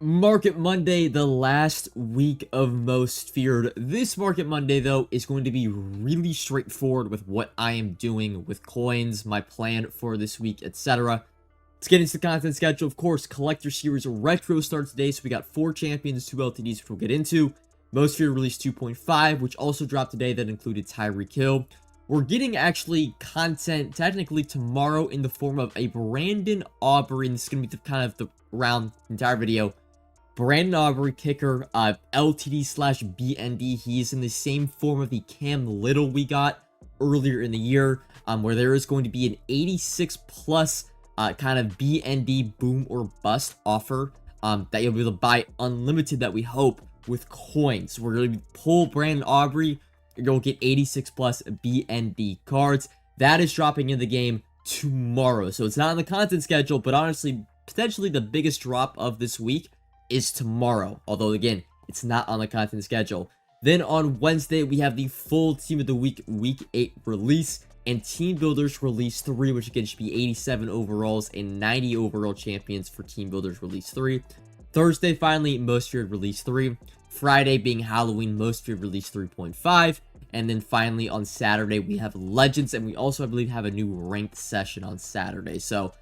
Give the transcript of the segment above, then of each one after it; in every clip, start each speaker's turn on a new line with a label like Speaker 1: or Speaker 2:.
Speaker 1: Market Monday, the last week of Most Feared. This Market Monday, though, is going to be really straightforward with what I am doing with coins, my plan for this week, etc. Let's get into the content schedule. Of course, Collector Series Retro starts today, so we got 4 champions, 2 LTDs, which we'll get into. Most Feared Release 2.5, which also dropped today, that included Tyreek Hill. We're getting actually content technically tomorrow in the form of a Brandon Aubrey, and this is going to be kind of the round entire video. Brandon Aubrey, kicker, LTD/BND. He is in the same form of the Cam Little we got earlier in the year, where there is going to be an 86 plus kind of BND boom or bust offer that you'll be able to buy unlimited, that we hope, with coins. We're going to pull Brandon Aubrey. You're going to get 86 plus BND cards. That is dropping in the game tomorrow. So it's not on the content schedule, but honestly, potentially the biggest drop of this week is tomorrow, although again, it's not on the content schedule. Then on Wednesday, we have the full Team of the Week Week 8 release, and Team Builders Release 3, which again should be 87 overalls and 90 overall champions for Team Builders Release 3. Thursday, finally, Most Feared Release 3. Friday being Halloween, Most Feared Release 3.5. And then finally on Saturday, we have Legends, and we also, I believe, have a new ranked session on Saturday. So,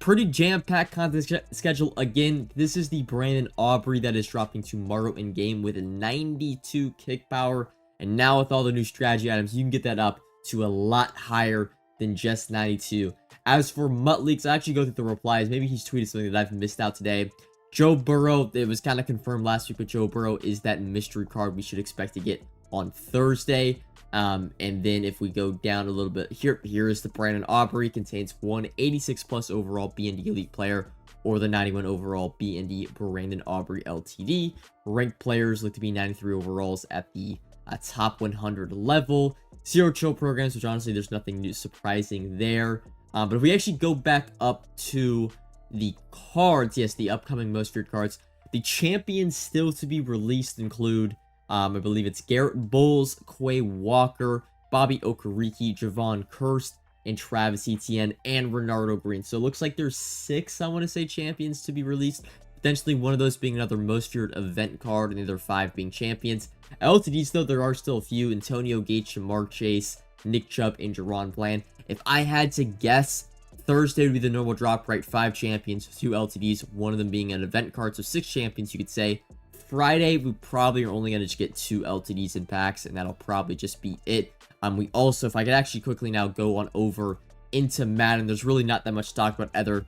Speaker 1: pretty jam-packed content schedule. Again, this is the Brandon Aubrey that is dropping tomorrow in game with a 92 kick power. And now with all the new strategy items, you can get that up to a lot higher than just 92. As for Mutt Leaks, I actually go through the replies. Maybe he's tweeted something that I've missed out today. Joe Burrow, it was kind of confirmed last week with Joe Burrow, is that mystery card we should expect to get on Thursday. And then if we go down a little bit, here is the Brandon Aubrey. Contains one 86 plus overall BND Elite player, or the 91 overall BND Brandon Aubrey LTD. Ranked players look to be 93 overalls at the top 100 level. 0 chill programs, which honestly there's nothing new surprising there. But if we actually go back up to the cards, yes, the upcoming Most Feared cards, the champions still to be released include, I believe it's Garrett Bowles, Quay Walker, Bobby Okereke, Javon Kirst, and Travis Etienne, and Renardo Green. So it looks like there's 6, I want to say, champions to be released. Potentially one of those being another Most Feared event card, and the other 5 being champions. LTDs, though, there are still a few. Antonio Gates, Shamar Chase, Nick Chubb, and Jerron Bland. If I had to guess, Thursday would be the normal drop, right? 5 champions, 2 LTDs, one of them being an event card, so 6 champions, you could say. Friday, we probably are only going to just get 2 LTDs in packs, and that'll probably just be it. We also, if I could actually quickly now go on over into Madden, there's really not that much to talk about either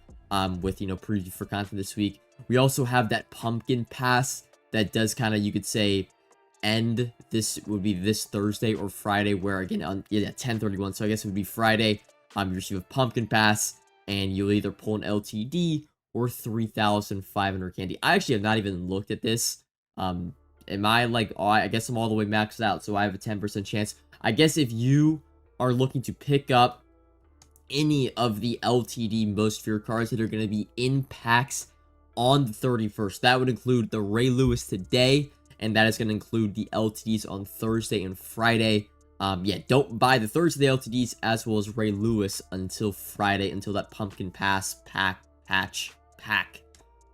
Speaker 1: with, preview for content this week. We also have that pumpkin pass that does kind of, you could say, end. This would be this Thursday or Friday, where again, on 10/31, so I guess it would be Friday. You receive a pumpkin pass, and you'll either pull an LTD or 3,500 candy. I actually have not even looked at this. Am I like, oh, I guess I'm all the way maxed out, so I have a 10% chance. I guess if you are looking to pick up any of the LTD Most Feared cards that are going to be in packs on the 31st, that would include the Ray Lewis today, and that is going to include the LTDs on Thursday and Friday. Don't buy the Thursday LTDs as well as Ray Lewis until Friday, until that pumpkin pass pack,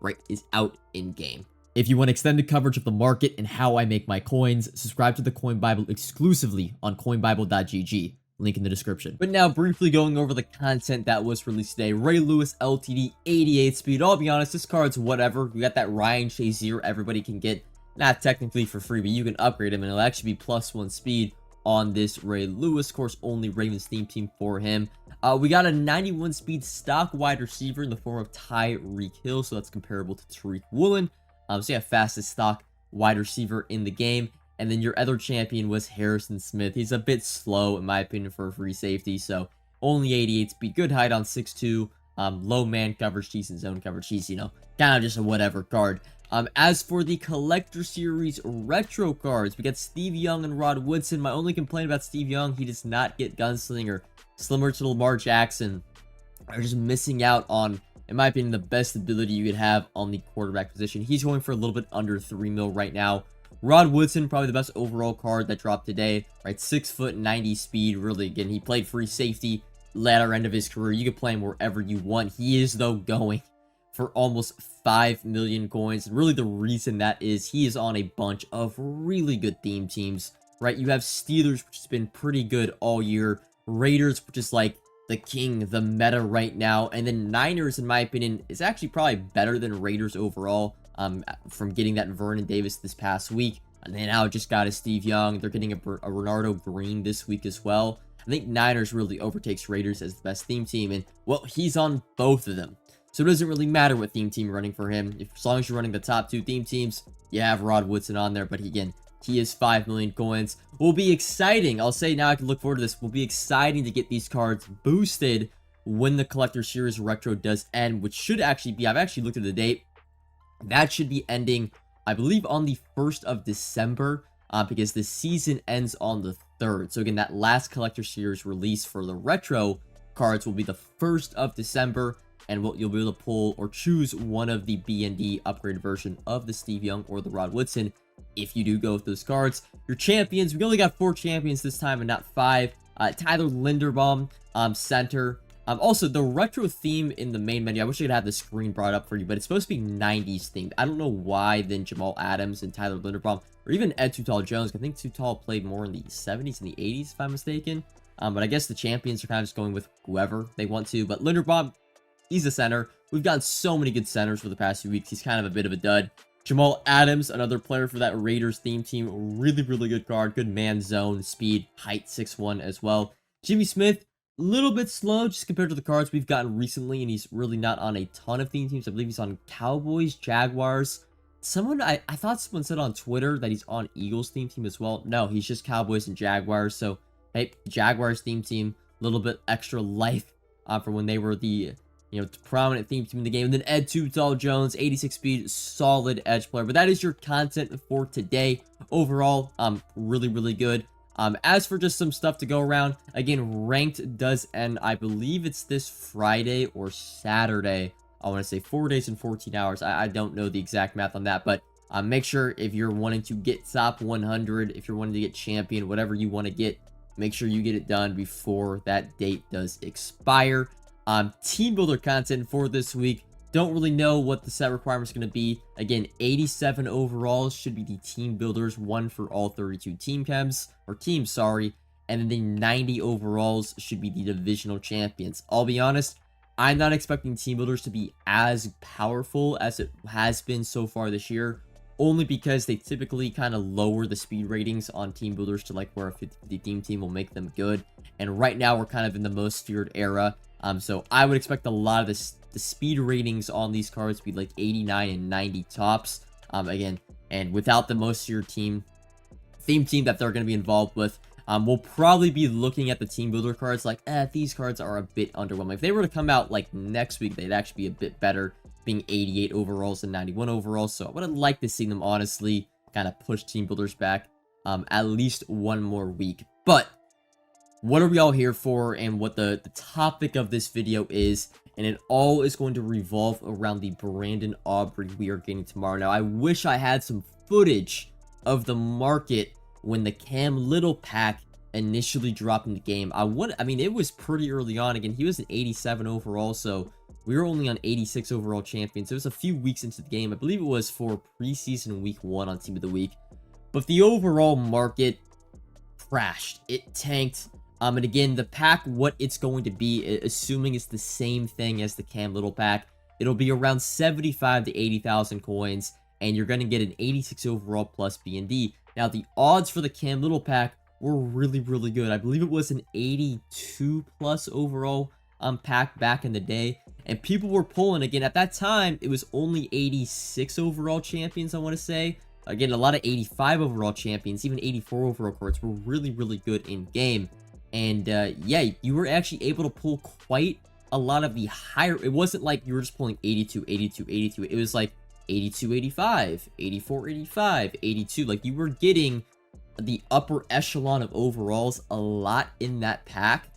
Speaker 1: right, is out in game. If you want extended coverage of the market and how I make my coins, subscribe to the Coin Bible exclusively on coinbible.gg. Link in the description. But now, briefly going over the content that was released today. Ray Lewis LTD, 88 speed. I'll be honest, this card's whatever. We got that Ryan Shazier everybody can get. Not technically for free, but you can upgrade him, and it'll actually be +1 speed on this Ray Lewis. Of course, only Ravens theme team for him. We got a 91 speed stock wide receiver in the form of Tyreek Hill, so that's comparable to Tariq Woolen. So yeah, fastest stock wide receiver in the game. And then your other champion was Harrison Smith. He's a bit slow, in my opinion, for a free safety. So only 88 speed, good height on 6'2", low man coverage, decent zone coverage. He's, kind of just a whatever card. As for the Collector Series Retro cards, we got Steve Young and Rod Woodson. My only complaint about Steve Young, he does not get Gunslinger. Similar to Lamar Jackson, are just missing out on, in my opinion, the best ability you could have on the quarterback position. He's going for a little bit under 3 mil right now. Rod Woodson, probably the best overall card that dropped today, right? 6 foot, 90 speed. Really, again, he played free safety latter end of his career. You can play him wherever you want. He is, though, going for almost 5 million coins. And really the reason that is he is on a bunch of really good theme teams, right? You have Steelers, which has been pretty good all year. Raiders, which is like the king, the meta right now. And then Niners, in my opinion, is actually probably better than Raiders overall, from getting that Vernon Davis this past week. And they now just got a Steve Young. They're getting a Renardo Green this week as well. I think Niners really overtakes Raiders as the best theme team. And, well, he's on both of them. So it doesn't really matter what theme team you're running for him. As long as you're running the top 2 theme teams, you have Rod Woodson on there. But again, he is 5 million coins. Will be exciting. I'll say now I can look forward to this. Will be exciting to get these cards boosted when the Collector Series Retro does end, which should actually be, I've actually looked at the date. That should be ending, I believe, on the 1st of December, because the season ends on the 3rd. So again, that last Collector Series release for the Retro cards will be the 1st of December, and you'll be able to pull or choose one of the BND upgraded version of the Steve Young or the Rod Woodson if you do go with those cards. Your champions, we only got 4 champions this time and not 5. Tyler Linderbaum, center. Also, the retro theme in the main menu, I wish I could have the screen brought up for you, but it's supposed to be 90s themed. I don't know why then Jamal Adams and Tyler Linderbaum, or even Ed Too Tall Jones. I think Too Tall played more in the 70s and the 80s, if I'm mistaken. But I guess the champions are kind of just going with whoever they want to. But Linderbaum, he's a center. We've gotten so many good centers for the past few weeks. He's kind of a bit of a dud. Jamal Adams, another player for that Raiders theme team. Really, really good card. Good man zone, speed, height, 6'1" as well. Jimmy Smith, a little bit slow just compared to the cards we've gotten recently, and he's really not on a ton of theme teams. I believe he's on Cowboys, Jaguars. I thought someone said on Twitter that he's on Eagles theme team as well. No, he's just Cowboys and Jaguars. So, hey, Jaguars theme team, a little bit extra life for when they were the prominent theme team in the game. And then Ed Too Tall Jones, 86 speed, solid edge player. But that is your content for today. Overall, really, really good. As for just some stuff to go around, again, ranked does end, I believe it's this Friday or Saturday. I want to say 4 days and 14 hours. I don't know the exact math on that, but make sure if you're wanting to get top 100, if you're wanting to get champion, whatever you want to get, make sure you get it done before that date does expire. Team builder content for this week. Don't really know what the set requirement is going to be. Again, 87 overall should be the team builders, one for all 32 teams, sorry. And then the 90 overalls should be the divisional champions. I'll be honest, I'm not expecting team builders to be as powerful as it has been so far this year, only because they typically kind of lower the speed ratings on team builders to like where a 50-50 team will make them good. And right now we're kind of in the most feared era. So I would expect a lot of the speed ratings on these cards to be like 89 and 90 tops. Again, and without the most feared theme that they're going to be involved with, we'll probably be looking at the team builder cards like, these cards are a bit underwhelming. If they were to come out like next week, they'd actually be a bit better, being 88 overalls and 91 overalls. So I would like to see them honestly kind of push team builders back at least one more week. But what are we all here for, and what the topic of this video is, and it all is going to revolve around the Brandon Aubrey we are getting tomorrow. Now, I wish I had some footage of the market when the Cam Little pack initially dropped in the game. I mean, it was pretty early on. Again, he was an 87 overall, so we were only on 86 overall champions. It was a few weeks into the game. I believe it was for preseason week 1 on Team of the Week. But the overall market crashed. It tanked. And again, the pack, what it's going to be, assuming it's the same thing as the Cam Little pack, it'll be around 75 to 80,000 coins, and you're going to get an 86 overall plus BND. Now, the odds for the Cam Little pack were really, really good. I believe it was an 82 plus overall pack back in the day, and people were pulling. Again, at that time, it was only 86 overall champions, I want to say. Again, a lot of 85 overall champions, even 84 overall cards were really, really good in game. And yeah, you were actually able to pull quite a lot of the higher. It wasn't like you were just pulling 82, 82, 82. It was like 82, 85, 84, 85, 82. Like, you were getting the upper echelon of overalls a lot in that pack.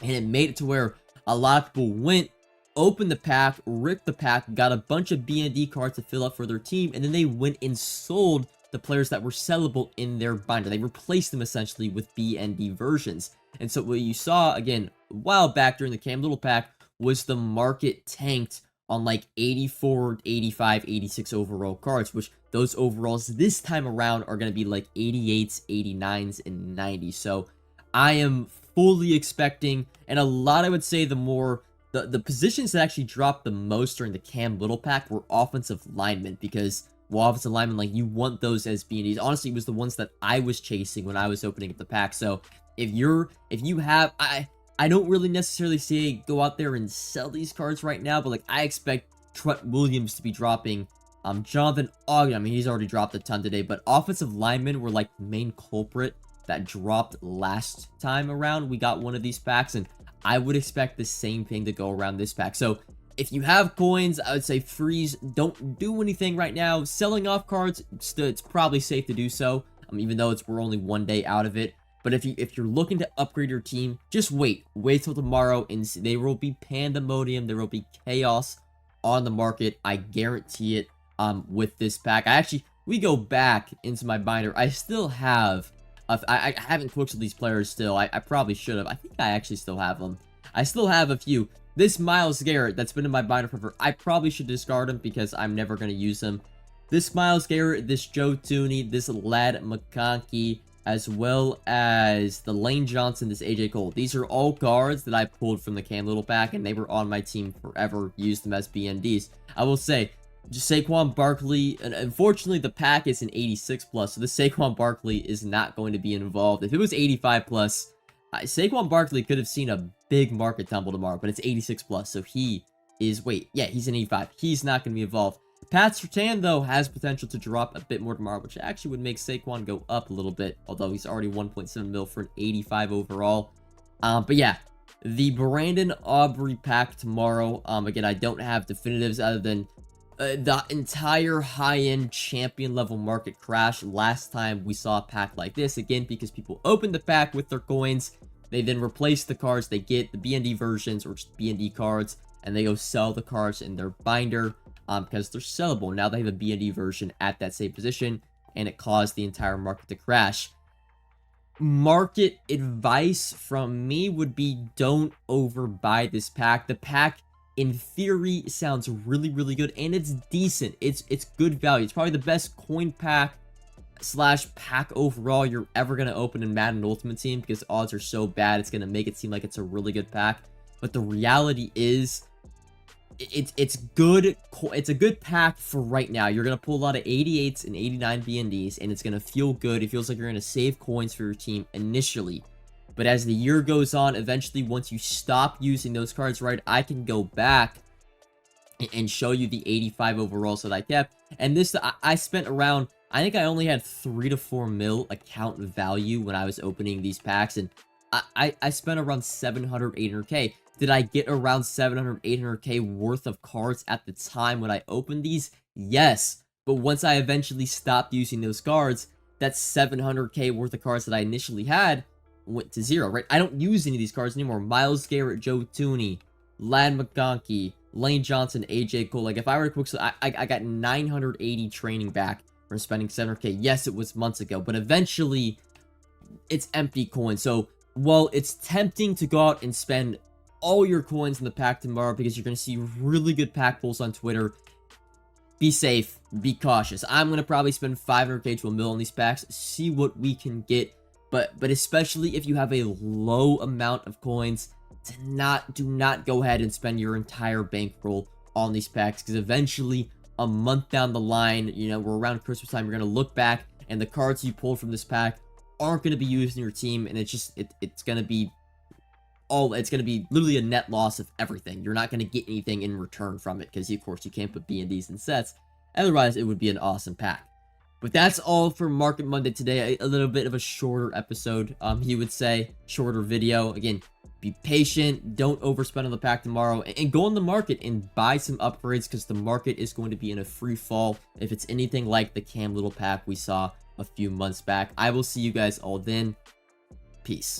Speaker 1: And it made it to where a lot of people went, opened the pack, ripped the pack, got a bunch of BND cards to fill up for their team, and then they went and sold the players that were sellable in their binder. They replaced them essentially with BND versions. And so what you saw, again, a while back during the Cam Little pack, was the market tanked on like 84, 85, 86 overall cards, which those overalls this time around are going to be like 88s, 89s, and 90s. So I am fully expecting, and a lot, I would say, the positions that actually dropped the most during the Cam Little pack were offensive linemen, because, well, offensive linemen, like, you want those as B&Ds. Honestly, it was the ones that I was chasing when I was opening up the pack. So if you have, I don't really necessarily say go out there and sell these cards right now, but like, I expect Trent Williams to be dropping. Jonathan Ogden, I mean, he's already dropped a ton today, but offensive linemen were like the main culprit that dropped last time around. We got one of these packs, and I would expect the same thing to go around this pack. So if you have coins, I would say freeze. Don't do anything right now. Selling off cards, it's probably safe to do so, even though we're only 1 day out of it. But if you're looking to upgrade your team, just wait till tomorrow, and there will be pandemonium, there will be chaos on the market. I guarantee it. With this pack, we go back into my binder. I still have, I haven't quicked these players still. I probably should have. I think I actually still have them. I still have a few. This Myles Garrett that's been in my binder forever, I probably should discard him because I'm never going to use him. This Myles Garrett, this Joe Thuney, this Ladd McConkey, as well as the Lane Johnson, this AJ Cole. These are all cards that I pulled from the Cam Little pack, and they were on my team forever. Used them as BNDs. I will say, just Saquon Barkley, and unfortunately the pack is an 86 plus, so the Saquon Barkley is not going to be involved. If it was 85 plus, Saquon Barkley could have seen a big market tumble tomorrow, but it's 86 plus, so he is, he's an 85. He's not going to be involved. Pat Surtain, though, has potential to drop a bit more tomorrow, which actually would make Saquon go up a little bit, although he's already 1.7 mil for an 85 overall. But yeah, the Brandon Aubrey pack tomorrow, again, I don't have definitives other than the entire high-end champion level market crash last time we saw a pack like this, again, because people opened the pack with their coins, they then replace the cards, they get the BND versions or just BND cards, and they go sell the cards in their binder, because they're sellable. Now they have a BND version at that same position, and it caused the entire market to crash. Market advice from me would be don't overbuy this pack. The pack, in theory, sounds really, really good, and it's decent. It's good value. It's probably the best coin pack / pack overall you're ever going to open in Madden Ultimate Team, because odds are so bad, it's going to make it seem like it's a really good pack. But the reality is, it's good. It's a good pack for right now. You're going to pull a lot of 88s and 89 BNDs, and it's going to feel good. It feels like you're going to save coins for your team initially. But as the year goes on, eventually, once you stop using those cards, right, I can go back and show you the 85 overalls that I kept. And this, I spent around, I think I only had 3 to 4 mil account value when I was opening these packs, and I spent around 700, 800k. Did I get around 700, 800k worth of cards at the time when I opened these? Yes. But once I eventually stopped using those cards, that 700k worth of cards that I initially had went to zero, right? I don't use any of these cards anymore. Myles Garrett, Joe Thuney, Ladd McConkey, Lane Johnson, AJ Cole. Like, if I were to quick, I got 980 training back from spending 700k. Yes, it was months ago, but eventually it's empty coins. So while it's tempting to go out and spend all your coins in the pack tomorrow, because you're going to see really good pack pulls on Twitter, be safe, be cautious. I'm going to probably spend 500k to $1 million on these packs, see what we can get. But especially if you have a low amount of coins, do not go ahead and spend your entire bankroll on these packs, because eventually, a month down the line, you know, we're around Christmas time, you're going to look back, and the cards you pulled from this pack aren't going to be used in your team, and it's going to be literally a net loss of everything. You're not going to get anything in return from it, because of course you can't put B&Ds in sets. Otherwise, it would be an awesome pack. But that's all for Market Monday today. A little bit of a shorter episode, you would say. Shorter video. Again, be patient. Don't overspend on the pack tomorrow. And go on the market and buy some upgrades, because the market is going to be in a free fall if it's anything like the Cam Little pack we saw a few months back. I will see you guys all then. Peace.